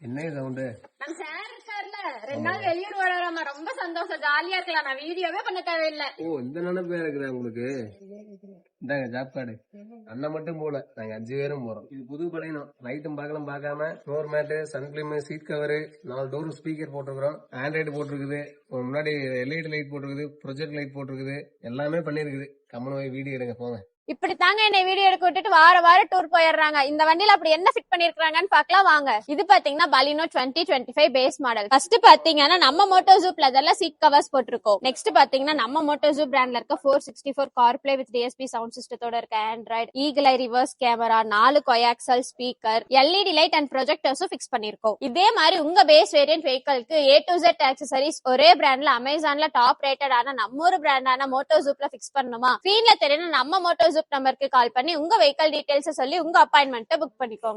என்ன சவுண்டு? நம்ம சார் இருக்கார்ல 2 நாள் வெளியூர் வராராமா, ரொம்ப சந்தோஷம், ஜாலியா இருக்கலாம். நான் வீடியோவே பண்ண தேவையில்லை. ஓ, இந்த நினைப்பே இருக்குதா உங்களுக்கு? இந்தாங்க ஜாப் கார்டு. அண்ணன் மட்டும் போல, நாங்க 5 பேரும் போறோம். இது புது படையணும். லைட்டும் பார்க்கலாம் பார்க்காம floor mat, sun film, seat cover, 4 door speaker போட்டிருக்கிறோம். ஆண்ட்ராய்டு போட்டிருக்குது, முன்னாடி எல்இடி லைட் போட்டிருக்குது, ப்ரொஜெக்ட் லைட் போட்டிருக்குது, எல்லாமே பண்ணிருக்குது. கம்மன் போய் வீடியோ எடுங்க போங்க. இப்படித்தாங்க என்னை வீடியோ எடுக்க விட்டுட்டு வார டூர் போயிடுறாங்க. இந்த வண்டியில அப்படி என்ன ஃபிட் பண்ணிருக்காங்கன்னு பாக்கலாம் வாங்க. இது பாத்தீங்கன்னா பலினோ 2025 பேஸ் மாடல். ஃபர்ஸ்ட் பாத்தீங்கன்னா நம்ம மோட்டோசூப் லெதர்ல சீட் கவர்ஸ் போட்டிருக்கோம். நெக்ஸ்ட் பாத்தீங்கன்னா நம்ம மோட்டோசூப் பிராண்ட்ல இருக்க 464 CarPlay வித் DSP சவுண்ட் சிஸ்டத்தோட இருக்க Android, eagle eye reverse camera, 4 coaxial speaker, LED light and ப்ரொஜெக்டர்ஸும் பிக்ஸ் பண்ணிருக்கோம். இதே மாதிரி உங்க பேஸ் வேரியன்ட் வெஹிக்கிள்க்கு A to Z ஆக்சசரிஸ் ஒரே பிராண்ட்ல அமேசான்ல டாப் ரேட்டட் ஆன நம்ம ஒரு பிராண்டான மோட்டோசூப்ல பிக்ஸ் பண்ணணுமா? ஸ்கிரீன்ல தெரியும் நம்ம மோட்டோசூப் நம்பருக்கு கால் பண்ணி உங்க வெஹிக்கிள் டீடைல்ஸ் சொல்லி உங்க அப்பாயின்மெண்ட் புக் பண்ணிக்கோங்க.